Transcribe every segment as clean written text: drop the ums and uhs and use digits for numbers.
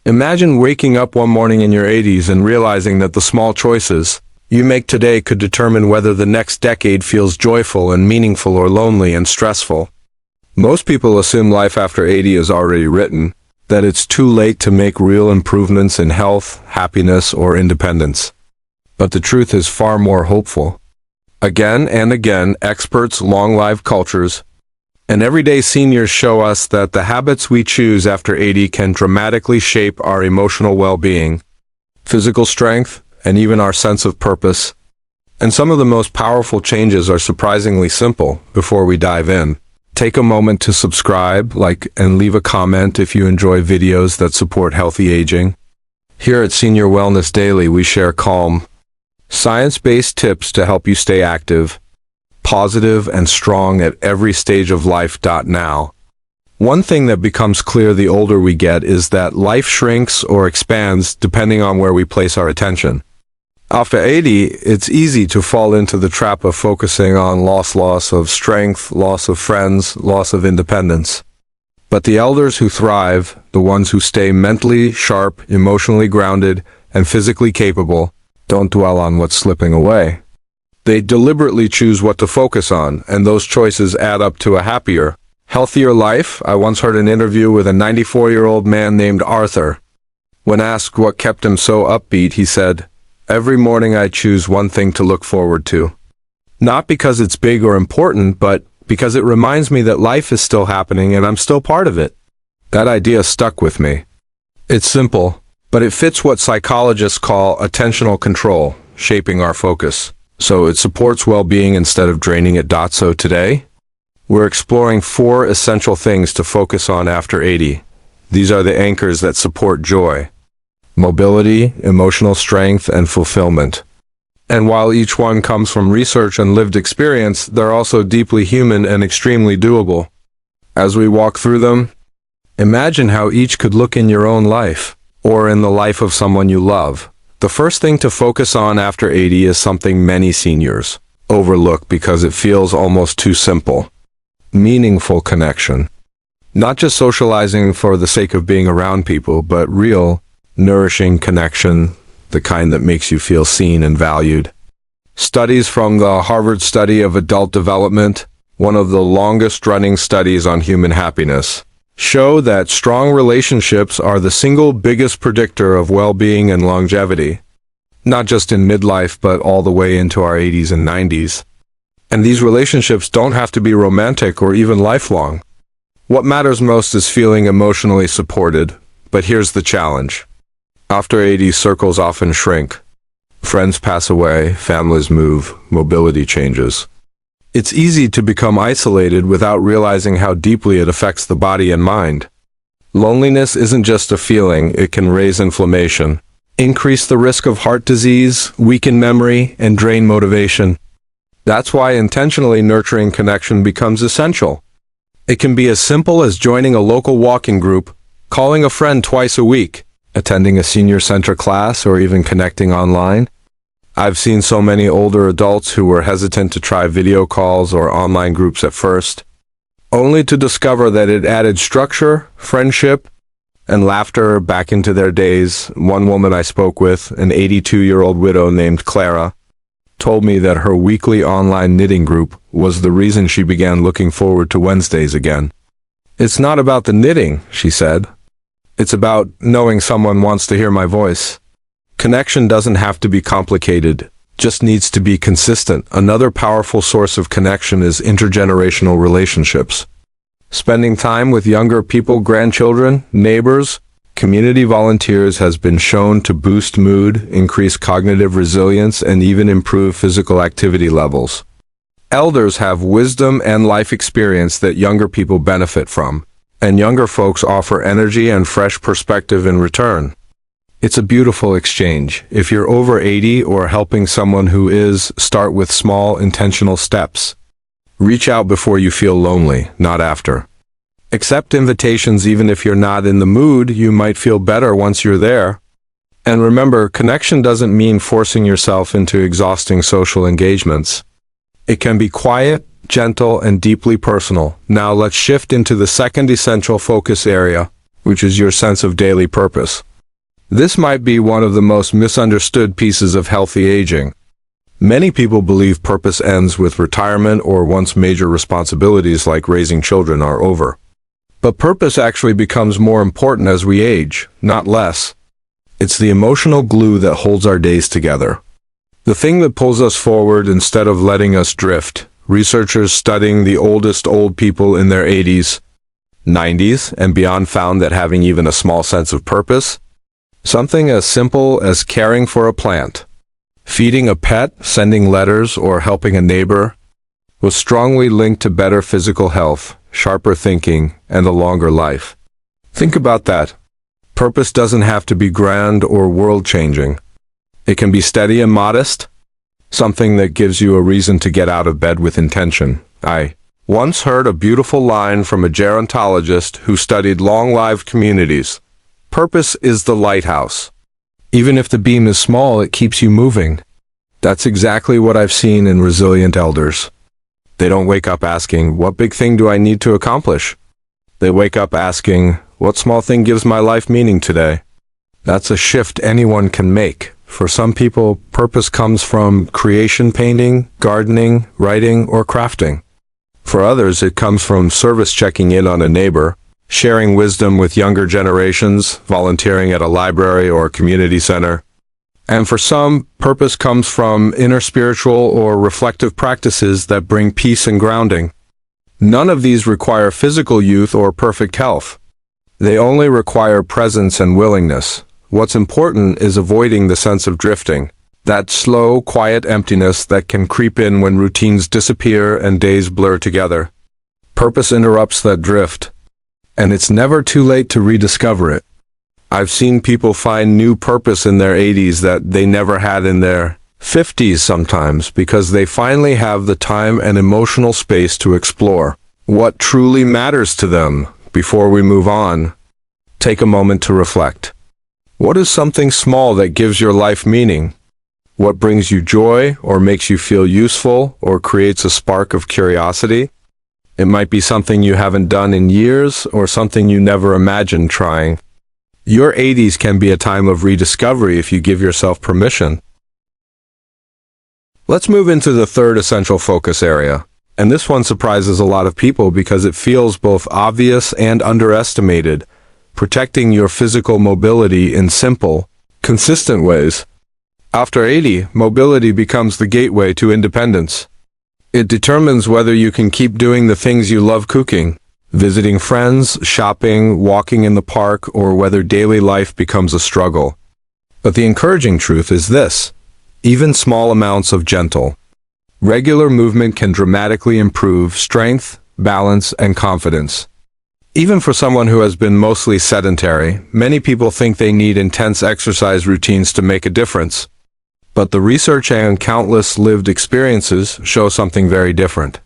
Imagine waking up one morning in your 80s and realizing that the small choices you make today could determine whether the next decade feels joyful and meaningful or lonely and stressful. Most people assume life after 80 is already written, that it's too late to make real improvements in health, happiness, or independence. But the truth is far more hopeful. Again and again, experts, long-lived cultures, and everyday seniors show us that the habits we choose after 80 can dramatically shape our emotional well-being, physical strength, and even our sense of purpose. And some of the most powerful changes are surprisingly simple. Before we dive in, take a moment to subscribe, like, and leave a comment if you enjoy videos that support healthy aging. Here at Senior Wellness Daily, we share calm, science-based tips to help you stay active, positive, and strong at every stage of life. Now, one thing that becomes clear the older we get is that life shrinks or expands depending on where we place our attention. After 80, it's easy to fall into the trap of focusing on loss of strength, loss of friends, loss of independence. But the elders who thrive, the ones who stay mentally sharp, emotionally grounded, and physically capable, don't dwell on what's slipping away. They deliberately choose what to focus on, and those choices add up to a happier, healthier life. I once heard an interview with a 94-year-old man named Arthur. When asked what kept him so upbeat, he said, "Every morning I choose one thing to look forward to. Not because it's big or important, but because it reminds me that life is still happening and I'm still part of it." That idea stuck with me. It's simple, but it fits what psychologists call attentional control, shaping our focus. So it supports well-being instead of draining it. So today, we're exploring 4 essential things to focus on after 80. These are the anchors that support joy, mobility, emotional strength, and fulfillment. And while each one comes from research and lived experience, they're also deeply human and extremely doable. As we walk through them, imagine how each could look in your own life, or in the life of someone you love. The first thing to focus on after 80 is something many seniors overlook because it feels almost too simple. Meaningful connection. Not just socializing for the sake of being around people, but real, nourishing connection, the kind that makes you feel seen and valued. Studies from the Harvard Study of Adult Development, one of the longest-running studies on human happiness, show that strong relationships are the single biggest predictor of well-being and longevity, not just in midlife but all the way into our 80s and 90s. And these relationships don't have to be romantic or even lifelong. What matters most is feeling emotionally supported, but here's the challenge. After 80, circles often shrink. Friends pass away, families move, mobility changes. It's easy to become isolated without realizing how deeply it affects the body and mind. Loneliness isn't just a feeling, it can raise inflammation, increase the risk of heart disease, weaken memory, and drain motivation. That's why intentionally nurturing connection becomes essential. It can be as simple as joining a local walking group, calling a friend twice a week, attending a senior center class, or even connecting online. I've seen so many older adults who were hesitant to try video calls or online groups at first, only to discover that it added structure, friendship, and laughter back into their days. One woman I spoke with, an 82-year-old widow named Clara, told me that her weekly online knitting group was the reason she began looking forward to Wednesdays again. "It's not about the knitting," she said. "It's about knowing someone wants to hear my voice." Connection doesn't have to be complicated, just needs to be consistent. Another powerful source of connection is intergenerational relationships. Spending time with younger people, grandchildren, neighbors, community volunteers has been shown to boost mood, increase cognitive resilience, and even improve physical activity levels. Elders have wisdom and life experience that younger people benefit from, and younger folks offer energy and fresh perspective in return. It's a beautiful exchange. If you're over 80 or helping someone who is, start with small, intentional steps. Reach out before you feel lonely, not after. Accept invitations even if you're not in the mood. You might feel better once you're there. And remember, connection doesn't mean forcing yourself into exhausting social engagements. It can be quiet, gentle, and deeply personal. Now let's shift into the second essential focus area, which is your sense of daily purpose. This might be one of the most misunderstood pieces of healthy aging. Many people believe purpose ends with retirement or once major responsibilities like raising children are over. But purpose actually becomes more important as we age, not less. It's the emotional glue that holds our days together. The thing that pulls us forward instead of letting us drift. Researchers studying the oldest old people in their 80s, 90s, and beyond found that having even a small sense of purpose, something as simple as caring for a plant, feeding a pet, sending letters, or helping a neighbor, was strongly linked to better physical health, sharper thinking, and a longer life. Think about that. Purpose doesn't have to be grand or world-changing. It can be steady and modest, something that gives you a reason to get out of bed with intention. I once heard a beautiful line from a gerontologist who studied long-lived communities. Purpose is the lighthouse. Even if the beam is small, it keeps you moving. That's exactly what I've seen in resilient elders. They don't wake up asking, what big thing do I need to accomplish? They wake up asking, what small thing gives my life meaning today? That's a shift anyone can make. For some people, purpose comes from creation, painting, gardening, writing, or crafting. For others, it comes from service, checking in on a neighbor, sharing wisdom with younger generations, volunteering at a library or community center. And for some, purpose comes from inner spiritual or reflective practices that bring peace and grounding. None of these require physical youth or perfect health. They only require presence and willingness. What's important is avoiding the sense of drifting, that slow, quiet emptiness that can creep in when routines disappear and days blur together. Purpose interrupts that drift, and it's never too late to rediscover it. I've seen people find new purpose in their 80s that they never had in their 50s sometimes, because they finally have the time and emotional space to explore what truly matters to them. Before we move on, take a moment to reflect. What is something small that gives your life meaning? What brings you joy or makes you feel useful or creates a spark of curiosity? It might be something you haven't done in years or something you never imagined trying. Your 80s can be a time of rediscovery if you give yourself permission. Let's move into the third essential focus area. And this one surprises a lot of people because it feels both obvious and underestimated. Protecting your physical mobility in simple, consistent ways. After 80, mobility becomes the gateway to independence. It determines whether you can keep doing the things you love: cooking, visiting friends, shopping, walking in the park, or whether daily life becomes a struggle. But the encouraging truth is this: even small amounts of gentle, regular movement can dramatically improve strength, balance, and confidence. Even for someone who has been mostly sedentary, many people think they need intense exercise routines to make a difference. But the research and countless lived experiences show something very different.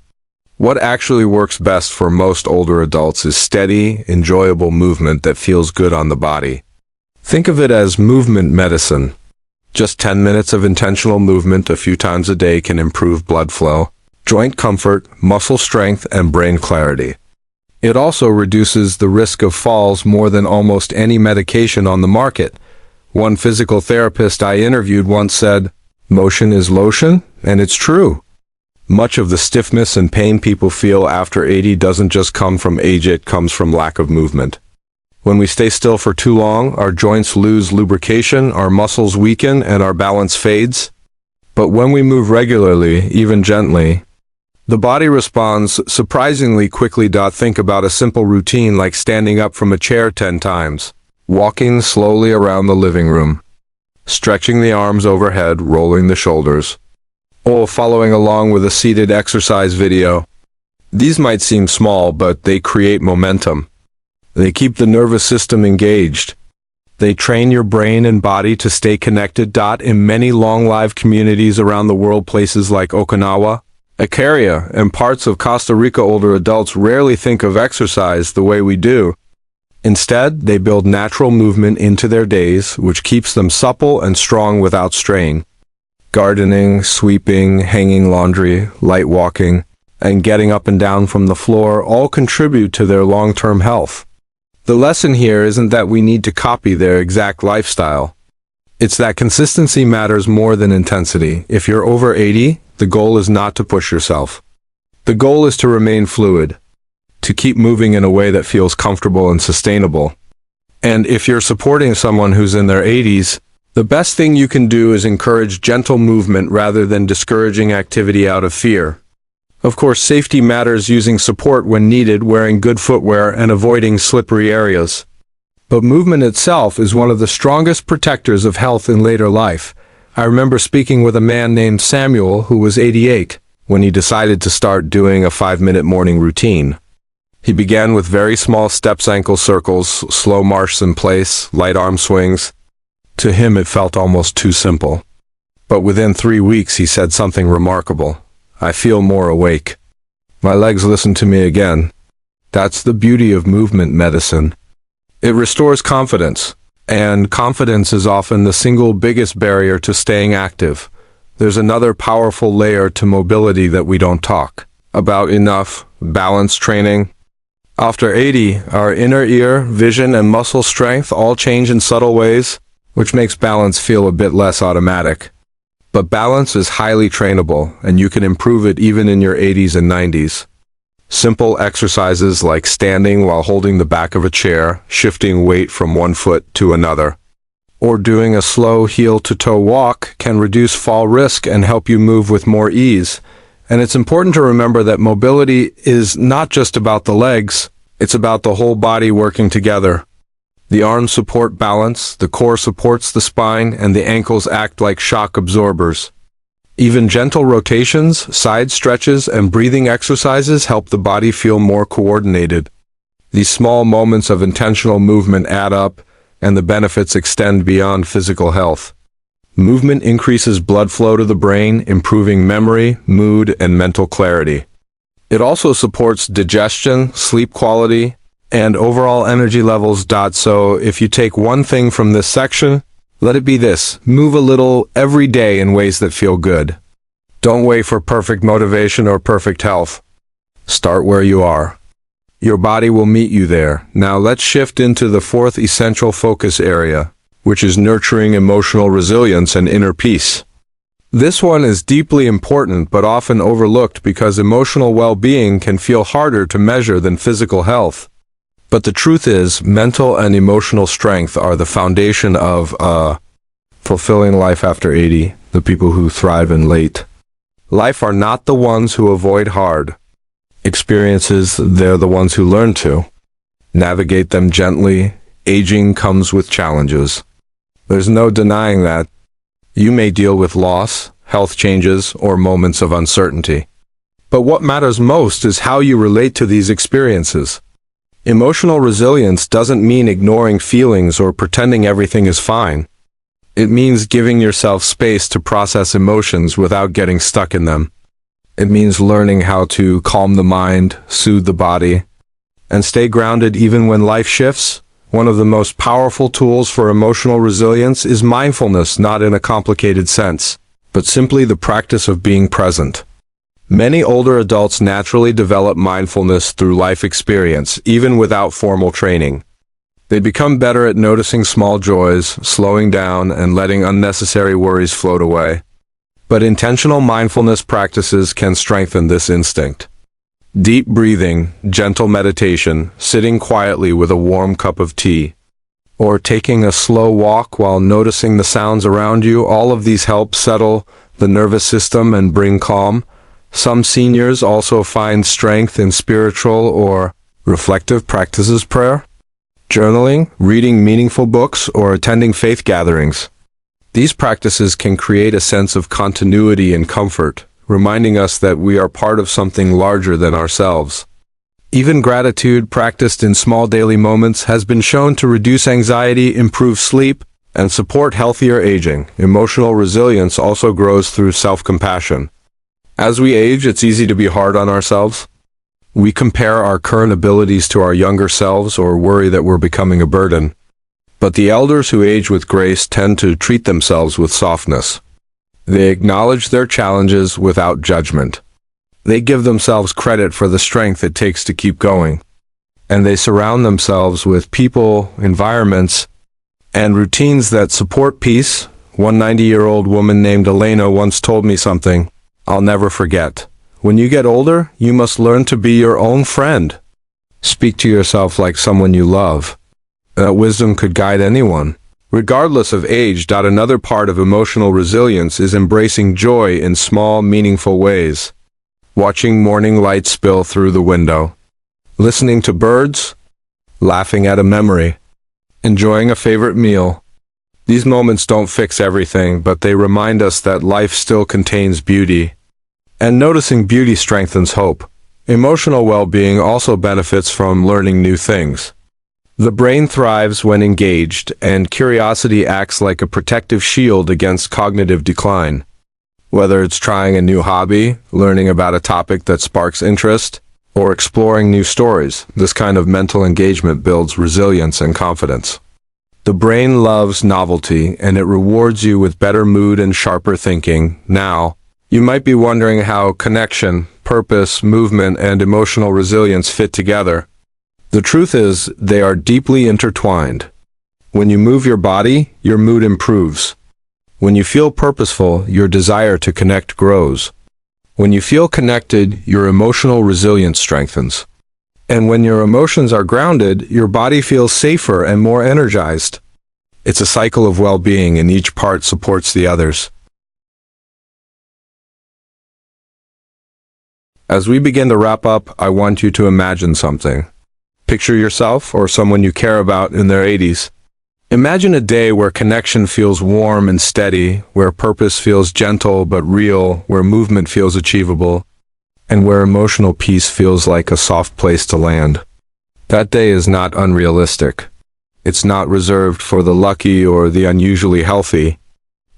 What actually works best for most older adults is steady, enjoyable movement that feels good on the body. Think of it as movement medicine. Just 10 minutes of intentional movement a few times a day can improve blood flow, joint comfort, muscle strength, and brain clarity. It also reduces the risk of falls more than almost any medication on the market. One physical therapist I interviewed once said, "Motion is lotion," and it's true. Much of the stiffness and pain people feel after 80 doesn't just come from age, it comes from lack of movement. When we stay still for too long, our joints lose lubrication, our muscles weaken, and our balance fades. But when we move regularly, even gently, the body responds surprisingly quickly. Think about a simple routine like standing up from a chair 10 times, walking slowly around the living room, stretching the arms overhead, rolling the shoulders, or following along with a seated exercise video. These might seem small, but they create momentum. They keep the nervous system engaged. They train your brain and body to stay connected. In many long-lived communities around the world, places like Okinawa, Icaria, and parts of Costa Rica, older adults rarely think of exercise the way we do. Instead, they build natural movement into their days, which keeps them supple and strong without strain. Gardening, sweeping, hanging laundry, light walking, and getting up and down from the floor all contribute to their long-term health. The lesson here isn't that we need to copy their exact lifestyle. It's that consistency matters more than intensity. If you're over 80, the goal is not to push yourself. The goal is to remain fluid, to keep moving in a way that feels comfortable and sustainable. And if you're supporting someone who's in their 80s, the best thing you can do is encourage gentle movement rather than discouraging activity out of fear. Of course, safety matters, using support when needed, wearing good footwear, and avoiding slippery areas. But movement itself is one of the strongest protectors of health in later life. I remember speaking with a man named Samuel who was 88 when he decided to start doing a 5-minute morning routine. He began with very small steps, ankle circles, slow marches in place, light arm swings. To him, it felt almost too simple. But within 3 weeks, he said something remarkable. I feel more awake. My legs listen to me again. That's the beauty of movement medicine. It restores confidence, and confidence is often the single biggest barrier to staying active. There's another powerful layer to mobility that we don't talk about enough: balance training. After 80, our inner ear, vision, and muscle strength all change in subtle ways, which makes balance feel a bit less automatic. But balance is highly trainable, and you can improve it even in your 80s and 90s. Simple exercises like standing while holding the back of a chair, shifting weight from one foot to another, or doing a slow heel-to-toe walk can reduce fall risk and help you move with more ease. And it's important to remember that mobility is not just about the legs, it's about the whole body working together. The arms support balance, the core supports the spine, and the ankles act like shock absorbers. Even gentle rotations, side stretches, and breathing exercises help the body feel more coordinated. These small moments of intentional movement add up, and the benefits extend beyond physical health. Movement increases blood flow to the brain, improving memory, mood, and mental clarity. It also supports digestion, sleep quality, and overall energy levels. So if you take one thing from this section, let it be this: move a little every day in ways that feel good. Don't wait for perfect motivation or perfect health. Start where you are. Your body will meet you there. Now let's shift into the fourth essential focus area, which is nurturing emotional resilience and inner peace. This one is deeply important but often overlooked because emotional well-being can feel harder to measure than physical health. But the truth is, mental and emotional strength are the foundation of fulfilling life after 80, the people who thrive in late life are not the ones who avoid hard experiences, they're the ones who learn to navigate them gently. Aging comes with challenges. There's no denying that. You may deal with loss, health changes, or moments of uncertainty. But what matters most is how you relate to these experiences. Emotional resilience doesn't mean ignoring feelings or pretending everything is fine. It means giving yourself space to process emotions without getting stuck in them. It means learning how to calm the mind, soothe the body, and stay grounded even when life shifts. One of the most powerful tools for emotional resilience is mindfulness, not in a complicated sense, but simply the practice of being present. Many older adults naturally develop mindfulness through life experience, even without formal training. They become better at noticing small joys, slowing down, and letting unnecessary worries float away. But intentional mindfulness practices can strengthen this instinct. Deep breathing, gentle meditation, sitting quietly with a warm cup of tea, or taking a slow walk while noticing the sounds around you, all of these help settle the nervous system and bring calm. Some seniors also find strength in spiritual or reflective practices: prayer, journaling, reading meaningful books, or attending faith gatherings. These practices can create a sense of continuity and comfort, reminding us that we are part of something larger than ourselves. Even gratitude practiced in small daily moments has been shown to reduce anxiety, improve sleep, and support healthier aging. Emotional resilience also grows through self-compassion. As we age, it's easy to be hard on ourselves. We compare our current abilities to our younger selves or worry that we're becoming a burden. But the elders who age with grace tend to treat themselves with softness. They acknowledge their challenges without judgment. They give themselves credit for the strength it takes to keep going. and they surround themselves with people, environments, and routines that support peace. One 90-year-old woman named Elena once told me something I'll never forget. When you get older, you must learn to be your own friend. Speak to yourself like someone you love. That wisdom could guide anyone, regardless of age. Another part of emotional resilience is embracing joy in small, meaningful ways. Watching morning light spill through the window, listening to birds, laughing at a memory, enjoying a favorite meal. These moments don't fix everything, but they remind us that life still contains beauty. And noticing beauty strengthens hope. Emotional well-being also benefits from learning new things. The brain thrives when engaged, and curiosity acts like a protective shield against cognitive decline. Whether it's trying a new hobby, learning about a topic that sparks interest, or exploring new stories, this kind of mental engagement builds resilience and confidence. The brain loves novelty, and it rewards you with better mood and sharper thinking. Now, you might be wondering how connection, purpose, movement, and emotional resilience fit together. The truth is, they are deeply intertwined. When you move your body, your mood improves. When you feel purposeful, your desire to connect grows. When you feel connected, your emotional resilience strengthens. And when your emotions are grounded, your body feels safer and more energized. It's a cycle of well-being, and each part supports the others. As we begin to wrap up, I want you to imagine something. Picture yourself or someone you care about in their 80s. Imagine a day where connection feels warm and steady, where purpose feels gentle but real, where movement feels achievable, and where emotional peace feels like a soft place to land. That day is not unrealistic. It's not reserved for the lucky or the unusually healthy.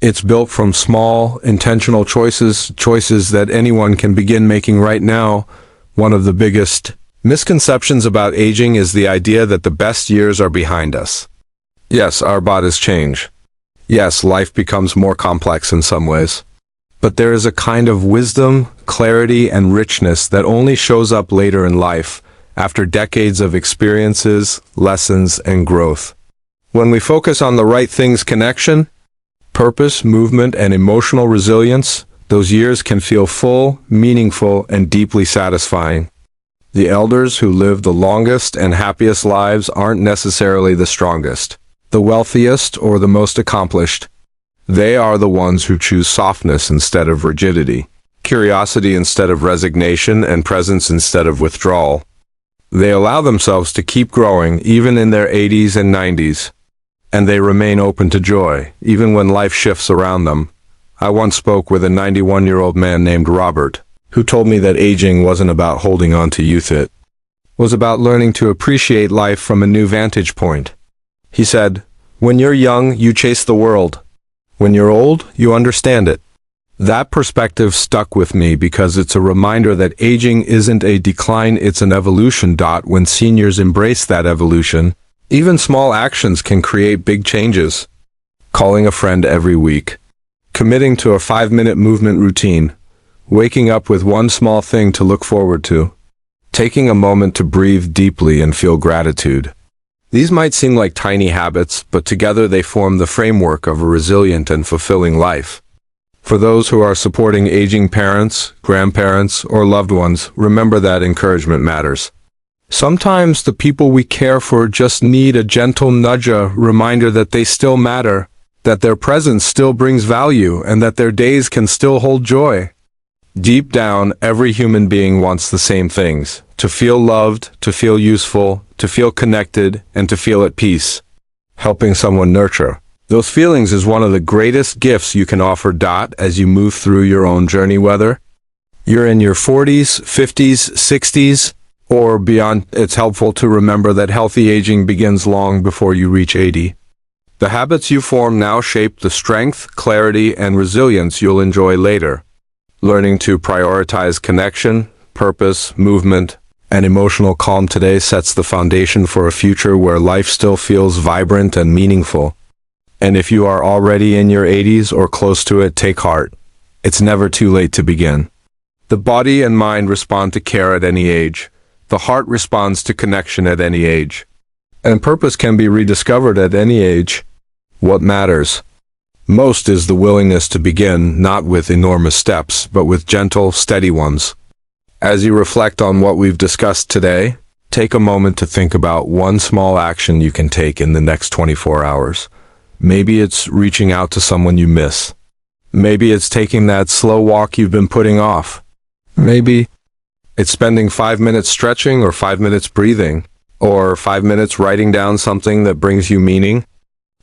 It's built from small, intentional choices that anyone can begin making right now. One of the biggest misconceptions about aging is the idea that the best years are behind us. Yes, our bodies change. Yes, life becomes more complex in some ways. But there is a kind of wisdom, clarity, and richness that only shows up later in life, after decades of experiences, lessons, and growth. When we focus on the right things, connection, purpose, movement, and emotional resilience, those years can feel full, meaningful, and deeply satisfying. The elders who live the longest and happiest lives aren't necessarily the strongest, the wealthiest, or the most accomplished. They are the ones who choose softness instead of rigidity, curiosity instead of resignation, and presence instead of withdrawal. They allow themselves to keep growing even in their 80s and 90s, and they remain open to joy, even when life shifts around them. I once spoke with a 91-year-old man named Robert, who told me that aging wasn't about holding on to youth, it was about learning to appreciate life from a new vantage point. He said, "When you're young, you chase the world. When you're old, you understand it." That perspective stuck with me because it's a reminder that aging isn't a decline, it's an evolution. When seniors embrace that evolution, even small actions can create big changes. Calling a friend every week, committing to a 5-minute movement routine, waking up with one small thing to look forward to, taking a moment to breathe deeply and feel gratitude. These might seem like tiny habits, but together they form the framework of a resilient and fulfilling life. For those who are supporting aging parents, grandparents, or loved ones, remember that encouragement matters. Sometimes the people we care for just need a gentle nudge, a reminder that they still matter, that their presence still brings value, and that their days can still hold joy. Deep down, every human being wants the same things: to feel loved, to feel useful, to feel connected, and to feel at peace. Helping someone nurture those feelings is one of the greatest gifts you can offer. As you move through your own journey, whether you're in your 40s, 50s, 60s, or beyond, it's helpful to remember that healthy aging begins long before you reach 80. The habits you form now shape the strength, clarity, and resilience you'll enjoy later. Learning to prioritize connection, purpose, movement, and emotional calm today sets the foundation for a future where life still feels vibrant and meaningful. And if you are already in your 80s or close to it, take heart. It's never too late to begin. The body and mind respond to care at any age. The heart responds to connection at any age. And purpose can be rediscovered at any age. What matters most is the willingness to begin, not with enormous steps, but with gentle, steady ones. As you reflect on what we've discussed today, take a moment to think about one small action you can take in the next 24 hours. Maybe it's reaching out to someone you miss. Maybe it's taking that slow walk you've been putting off. Maybe it's spending 5 minutes stretching, or 5 minutes breathing, or 5 minutes writing down something that brings you meaning.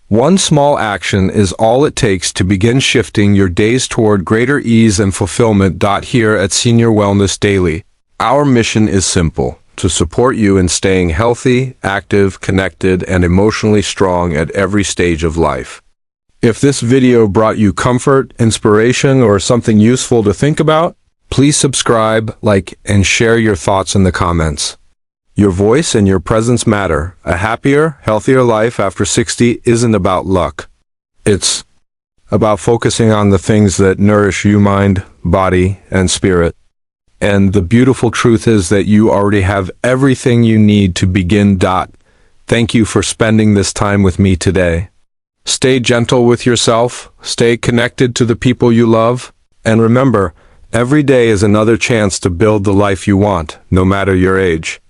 One small action is all it takes to begin shifting your days toward greater ease and fulfillment. Here at Senior Wellness Daily, our mission is simple: to support you in staying healthy, active, connected, and emotionally strong at every stage of life. If this video brought you comfort, inspiration, or something useful to think about, please subscribe, like, and share your thoughts in the comments. Your voice and your presence matter. A happier, healthier life after 60 isn't about luck. It's about focusing on the things that nourish you, mind, body, and spirit. And the beautiful truth is that you already have everything you need to begin. Thank you for spending this time with me today. Stay gentle with yourself, stay connected to the people you love, and remember, every day is another chance to build the life you want, no matter your age.